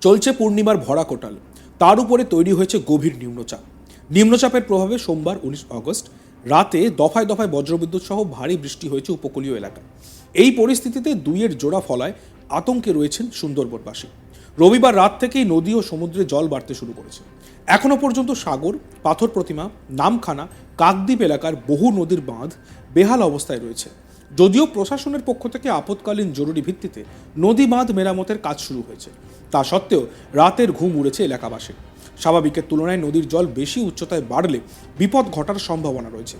চলছে পূর্ণিমার ভরা কোটাল, তার উপরে তৈরি হয়েছে গভীর নিম্নচাপ। নিম্নচাপের প্রভাবে সোমবার 19 আগস্ট রাতে দফায় দফায় বজ্রবিদ্যুৎ সহ ভারী বৃষ্টি হয়েছে উপকূলীয় এলাকায়। এই পরিস্থিতিতে দুইয়ের জোড়া ফলায় আতঙ্কে রয়েছেন সুন্দরবনবাসী। রবিবার রাত থেকেই নদী ও সমুদ্রে জল বাড়তে শুরু করেছে। এখনো পর্যন্ত সাগর, পাথর প্রতিমা, নামখানা, কাকদ্বীপ এলাকার বহু নদীর বাঁধ বেহাল অবস্থায় রয়েছে। যদিও প্রশাসনের পক্ষ থেকে আপৎকালীন জরুরি ভিত্তিতে নদী বাঁধ মেরামতের কাজ শুরু হয়েছে, তা সত্ত্বেও রাতের ঘুম উড়েছে এলাকাবাসীর। স্বাভাবিকের তুলনায় নদীর জল বেশি উচ্চতায় বাড়লে বিপদ ঘটার সম্ভাবনা রয়েছে।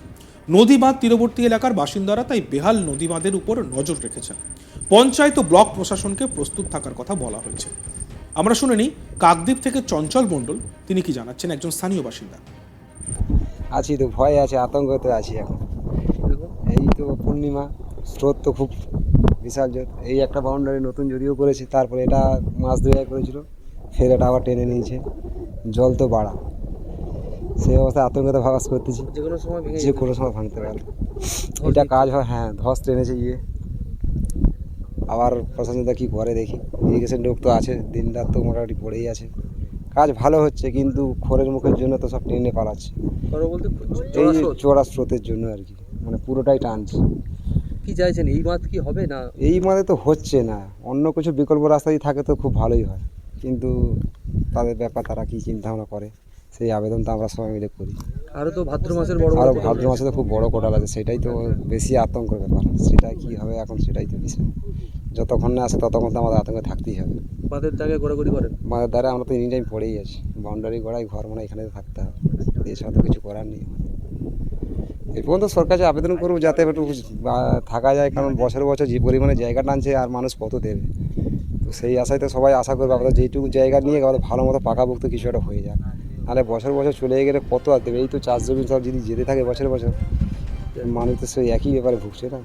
নদী বাঁধ তীরবর্তী এলাকার বাসিন্দারা তাই বেহাল নদী বাঁধের উপর নজর রেখেছেন। পঞ্চায়েত ও ব্লক প্রশাসনকে প্রস্তুত থাকার কথা বলা হয়েছে। আমরা শুনে নিই কাকদ্বীপ থেকে চঞ্চল মণ্ডল, তিনি কি জানাচ্ছেন, একজন স্থানীয় বাসিন্দা। আছি তো, ভয় আছে, আতঙ্কতে আছি এখন। এই তো পূর্ণিমা, স্রোত তো খুব বিশাল জোর। এই একটা বাউন্ডারি নতুন যদিও করেছে, তারপরে এটা মাছ ধরে করেছিল, ফের এটা আবার টেনে নিয়েছে। জল তো বাড়া, সেই অবস্থায় আতঙ্কতে ভাবাস করতেছি, যে কোনো সময় ভাঙতে পারে। এটা কাজ হয়, হ্যাঁ, ধস টেনেছে আবার প্রশাসনটা কী করে দেখি। ইরিগেশন লোক তো আছে, দিন রাত তো মোটামুটি পড়েই আছে। কাজ ভালো হচ্ছে, কিন্তু খড়ের মুখের জন্য তো সব টেনে পালাচ্ছে। এই চড়া স্রোতের জন্য আর কি, মানে পুরোটাই টানছে। কি চাইছেন, এই বাঁধ কি হবে না? এই মাঝে তো হচ্ছে না, অন্য কিছু বিকল্প রাস্তা যদি থাকে তো খুব ভালোই হয়, কিন্তু তাদের ব্যাপার, তারা কী চিন্তাভাবনা করে, সেই আবেদন তো আমরা সবাই মিলে করি। আরও তো ভাদ্র মাসের বড় আরও ভাদ্র মাসে তো খুব বড় কোটাল আছে, সেটাই তো বেশি আতঙ্কের ব্যাপার। সেটা কী হবে এখন, সেটাই তো বিষয়। যতক্ষণ না আসে ততক্ষণ তো আমাদের আতঙ্কে থাকতেই হবে। বাঁধের দাগে ঘোরাঘুরি করেন? বাঁধের দ্বারা আমরা তো এনি টাইম পড়েই আছি, বাউন্ডারি গড়াই ঘর, মানে এখানে তো থাকতে হবে, এছাড়া তো কিছু করার নেই। এর পর্যন্ত সরকার আবেদন করবো যাতে একটু থাকা যায়, কারণ বছর বছর যে পরিমাণে জায়গা টানছে আর মানুষ কত দেবে, তো সেই আশায় তো সবাই আশা করবে আমাদের যেইটুকু জায়গা নিয়ে আমাদের ভালো মতো পাকাপোক্ত কিছু একটা হয়ে যায়। নাহলে বছর বছর চলে গেলে কত আর দেবে। এই তো চাষ জমি সব যদি যেতে থাকে বছর বছর, মানুষ তো সেই একই ব্যাপারে ভুগছে না।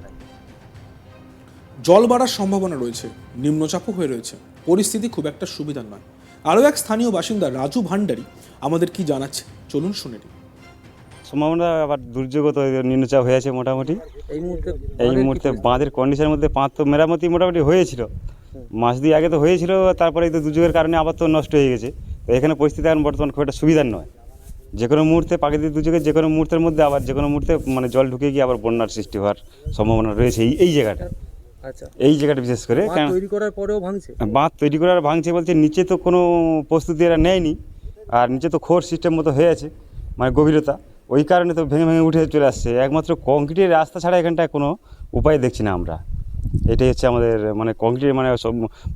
জল বাড়ার সম্ভাবনা রয়েছে, নিম্নচাপও হয়ে রয়েছে, পরিস্থিতি খুব একটা সুবিধার নয়। আরও এক স্থানীয় বাসিন্দা রাজু ভান্ডারী আমাদের কি জানাচ্ছে, চলুন শুনে নিই। সম্ভাবনা আবার দুর্যোগও তো নিম্নচাপ হয়েছে মোটামুটি। এই মুহূর্তে বাঁধের কন্ডিশনের মধ্যে বাঁধ তো মেরামতি মোটামুটি হয়েছিল, মাস দিয়ে আগে তো হয়েছিল, তারপরে এই তো দুর্যোগের কারণে আবার তো নষ্ট হয়ে গেছে। তো এখানে পরিস্থিতি এখন বর্তমান খুব একটা সুবিধার নয়। যে কোনো মুহূর্তে প্রাকৃতিক দুর্যোগের যে কোনো মুহূর্তের মধ্যে আবার যে কোনো মুহূর্তে মানে জল ঢুকে গিয়ে আবার বন্যার সৃষ্টি হওয়ার সম্ভাবনা রয়েছে এই জায়গাটা। আচ্ছা, এই জায়গাটা বিশেষ করে তৈরি করার পরেও ভাঙছে। বাঁধ তৈরি করার ভাঙছে বলছে, নিচে তো কোনো প্রস্তুতি এরা নেয়নি, আর নিচে তো খোর সিস্টেম মতো হয়ে আছে, মানে গভীরতা, ওই কারণে তো ভেঙে ভেঙে উঠে চলে আসছে। একমাত্র কংক্রিটের রাস্তা ছাড়া এখানটায় কোনো উপায় দেখছি না আমরা। এটাই হচ্ছে আমাদের মানে কংক্রিটের মানে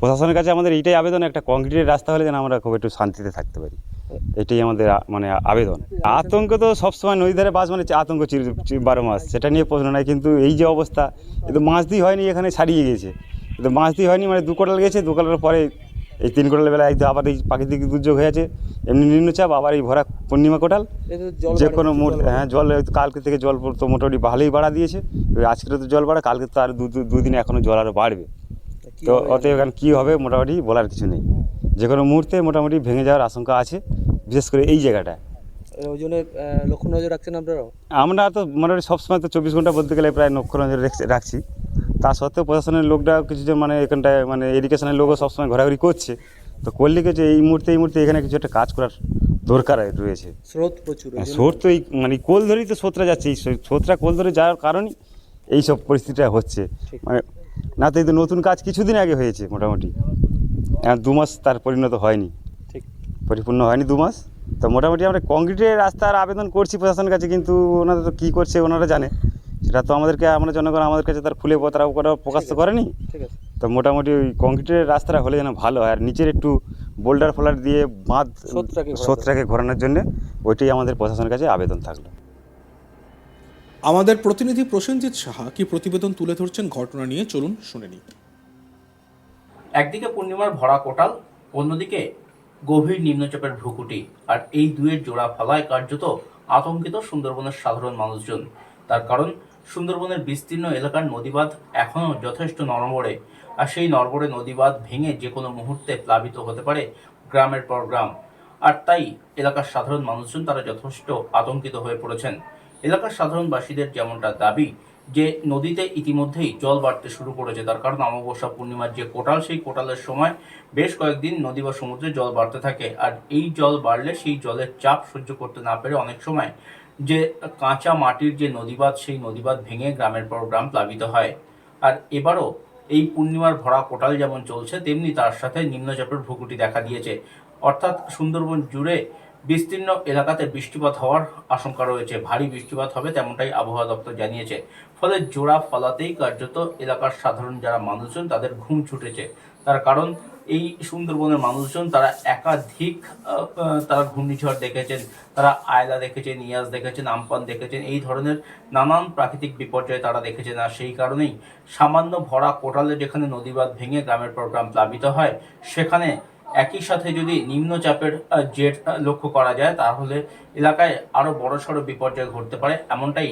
প্রশাসনের কাছে আমাদের এইটাই আবেদন, একটা কংক্রিটের রাস্তা হলে যেন আমরা খুব একটু শান্তিতে থাকতে পারি, এটাই আমাদের মানে আবেদন। আতঙ্ক তো সবসময় নদী ধারে বাস মানে আতঙ্ক 12 মাস, সেটা নিয়ে প্রশ্ন নয়, কিন্তু এই যে অবস্থা, এ তো মাছ দিয়ে হয়নি, এখানে ছাড়িয়ে গেছে, কিন্তু মাছ দিয়ে হয়নি, মানে 2 কোটাল গেছে, 2 কোটালের পরে এই 3 কোটালের বেলা একদম আবার এই প্রাকৃতিক দুর্যোগ হয়েছে, এমনি নিম্নচাপ, আবার এই ভরা পূর্ণিমা কোটাল। যে কোনো মুহূর্তে, হ্যাঁ, জল কালকে থেকে জল তো মোটামুটি ভালোই বাড়া দিয়েছে। আজকে তো জল বাড়া, কালকে তো আর দুদিনে এখনও জল আরও বাড়বে। তো অতএব এখানে কী হবে মোটামুটি বলার কিছু নেই, যে কোনো মুহূর্তে মোটামুটি ভেঙে যাওয়ার আশঙ্কা আছে, বিশেষ করে এই জায়গাটা। ওই জন্য লক্ষ্য নজর রাখছেন আপনারাও? আমরা তো মোটামুটি সবসময় তো 24 ঘন্টা বলতে গেলে প্রায় লক্ষ্য নজর রাখছি। তা সত্ত্বেও প্রশাসনের লোকরা কিছুজন মানে এখানটায় মানে এডুকেশনের লোকও সবসময় ঘোরাঘুরি করছে। তো করলে কিছু এই মুহূর্তে এখানে কিছু একটা কাজ করার দরকার রয়েছে। স্রোত প্রচুর, স্রোত তো এই মানে কোল ধরেই তো স্রোতরা যাচ্ছে, এই স্রোতরা কোল ধরে যাওয়ার কারণেই এইসব পরিস্থিতিটা হচ্ছে। মানে না তো এই তো নতুন কাজ কিছুদিন আগে হয়েছে মোটামুটি, 2 মাস তার পরিণত হয়নি, ঠিক পরিপূর্ণ হয়নি 2 মাস। তো মোটামুটি আমরা কংক্রিটের রাস্তার আবেদন করছি প্রশাসনের কাছে, কিন্তু ওনারা তো কী করছে ওনারা জানে, সেটা তো আমাদেরকে, আমরা জনগণ আমাদের কাছে তার খুলে তারা প্রকাশ তো করেনি। ঠিক আছে, তো মোটামুটি ওই কংক্রিটের রাস্তাটা হলে যেন ভালো হয়, আর নিচের একটু বোল্ডার ফোল্ডার দিয়ে বাঁধ স্রোতটাকে ঘোরানোর জন্য, ওইটাই আমাদের প্রশাসনের কাছে আবেদন থাকলো। আমাদের প্রতিনিধি প্রসেনজিৎ সাহা কি প্রতিবেদন তুলে ধরছেন ঘটনা নিয়ে, চলুন শুনে নিই। একদিকে পূর্ণিমার ভরা কোটাল, অন্যদিকে গভীর নিম্নচাপের ভ্রুকুটি, আর এই দুয়ের জোড়া ফলায় কার্যত আতঙ্কিত সুন্দরবনের সাধারণ মানুষজন। তার কারণ, সুন্দরবনের বিস্তীর্ণ এলাকার নদীবাঁধ এখনও যথেষ্ট নড়বড়ে, আর সেই নড়বড়ে নদীবাঁধ ভেঙে যে কোনো মুহূর্তে প্লাবিত হতে পারে গ্রামের পর গ্রাম। আর তাই এলাকার সাধারণ মানুষজন তারা যথেষ্ট আতঙ্কিত হয়ে পড়েছেন। এলাকার সাধারণ বাসীদের যেমনটা দাবি যে নদীতে ইতিমধ্যেই জল বাড়তে শুরু করেছে। তার কারণ অমাবস্যা পূর্ণিমার যে কোটাল, সেই কোটালের সময় বেশ কয়েকদিন নদী বা সমুদ্রে জল বাড়তে থাকে। আর এই জল বাড়লে সেই জলের চাপ সহ্য করতে না পেরে অনেক সময় যে কাঁচা মাটির যে নদীবাঁধ, সেই নদীবাঁধ ভেঙে গ্রামের পর গ্রাম প্লাবিত হয়। আর এবারও এই পূর্ণিমার ভরা কোটাল যেমন চলছে, তেমনি তার সাথে নিম্নচাপের ভ্রুকুটি দেখা দিয়েছে। অর্থাৎ সুন্দরবন জুড়ে বিস্তীর্ণ এলাকাতে বৃষ্টিপাত হওয়ার আশঙ্কা রয়েছে, ভারী বৃষ্টিপাত হবে তেমনটাই আবহাওয়া দপ্তর জানিয়েছে। ফলে জোড়া ফলাতেই কার্যত এলাকার সাধারণ যারা মানুষজন তাদের ঘুম ছুটেছে। তার কারণ এই সুন্দরবনের মানুষজন তারা একাধিক তারা ঘূর্ণিঝড় দেখেছেন, তারা আয়লা দেখেছেন, ইয়াস দেখেছেন, আমপান দেখেছেন, এই ধরনের নানান প্রাকৃতিক বিপর্যয় তারা দেখেছেন। আর সেই কারণেই সামান্য ভরা কোটালে যেখানে নদীবাঁধ ভেঙে গ্রামের পর গ্রাম প্লাবিত হয়, সেখানে একই সাথে যদি নিম্নচাপের জেট লক্ষ্য করা যায়, তাহলে এলাকায় আরো বড়সড় বিপর্যয় ঘটতে পারে, এমনটাই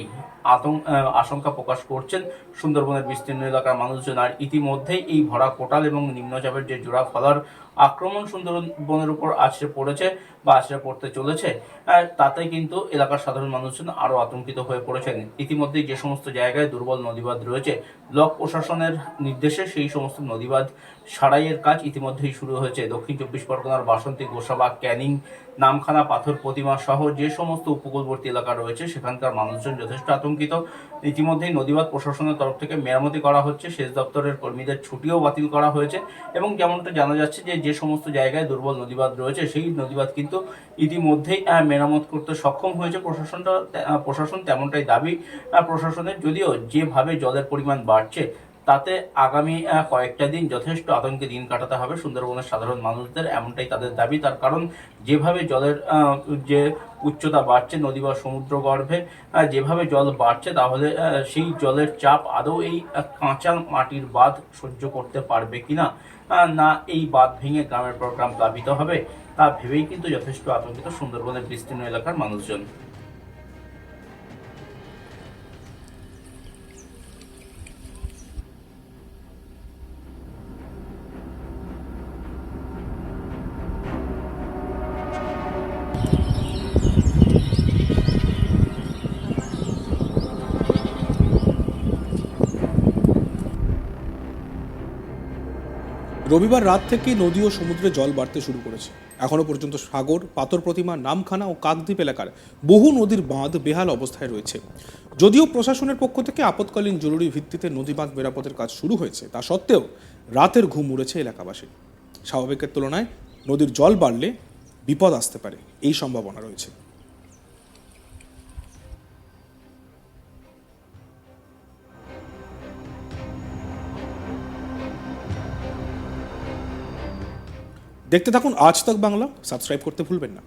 আশঙ্কা প্রকাশ করছেন সুন্দরবনের বিস্তীর্ণ এলাকার মানুষজন। আর ইতিমধ্যেই এই ভরা কোটাল এবং নিম্নচাপের যে জোড়া ফলার আক্রমণ সুন্দরবনের উপর আছড়ে পড়েছে বা আছড়ে পড়তে চলেছে, তাতে কিন্তু এলাকার সাধারণ মানুষজন আরো আতঙ্কিত হয়ে পড়েছেন। ইতিমধ্যেই যে সমস্ত জায়গায় দুর্বল নদীবাঁধ রয়েছে, ব্লক প্রশাসনের নির্দেশে সেই সমস্ত নদীবাঁধ সারাইয়ের কাজ ইতিমধ্যেই শুরু হয়েছে। দক্ষিণ চব্বিশ পরগনার বাসন্তী, গোসাবা, ক্যানিং, নামখানা, পাথর প্রতিমা সহ যে সমস্ত উপকূলবর্তী এলাকা রয়েছে, সেখানকার মানুষজন যথেষ্ট আতঙ্কিত। ইতিমধ্যেই নদীবাঁধ প্রশাসনের তরফ থেকে মেরামতি করা হচ্ছে, সেচ দপ্তরের কর্মীদের ছুটিও বাতিল করা হয়েছে। এবং যেমনটা জানা যাচ্ছে যে সমস্ত জায়গায় দুর্বল নদীবাঁধ রয়েছে, সেই নদীবাঁধ কিন্তু ইতিমধ্যেই মেরামত করতে সক্ষম হয়েছে প্রশাসন, তেমনটাই দাবি প্রশাসনের। যদিও যেভাবে জলের পরিমাণ বাড়ছে, তাতে আগামী কয়েকটা দিন যথেষ্ট আতঙ্কে দিন কাটাতে হবে সুন্দরবনের সাধারণ মানুষদের, এমনটাই তাদের দাবি। তার কারণ যেভাবে জলের যে উচ্চতা বাড়ছে নদী বা সমুদ্র গর্ভে, যেভাবে জল বাড়ছে, তাহলে সেই জলের চাপ আদৌ এই কাঁচা মাটির বাঁধ সহ্য করতে পারবে কিনা, না এই বাঁধ ভেঙে গ্রামের পর গ্রাম প্লাবিত হবে, তা ভেবেই কিন্তু যথেষ্ট আতঙ্কিত সুন্দরবনের বিস্তীর্ণ এলাকার মানুষজন। রবিবার রাত থেকেই নদী ও সমুদ্রে জল বাড়তে শুরু করেছে। এখনো পর্যন্ত সাগর, পাথর প্রতিমা, নামখানা ও কাকদ্বীপ এলাকার বহু নদীর বাঁধ বেহাল অবস্থায় রয়েছে। যদিও প্রশাসনের পক্ষ থেকে আপৎকালীন জরুরি ভিত্তিতে নদী বাঁধ মেরামতের কাজ শুরু হয়েছে, তা সত্ত্বেও রাতের ঘুম উড়েছে এলাকাবাসী। স্বাভাবিকের তুলনায় নদীর জল বাড়লে বিপদ আসতে পারে, এই সম্ভাবনা রয়েছে। দেখতে থাকুন আজ তক বাংলা, সাবস্ক্রাইব করতে ভুলবেন না।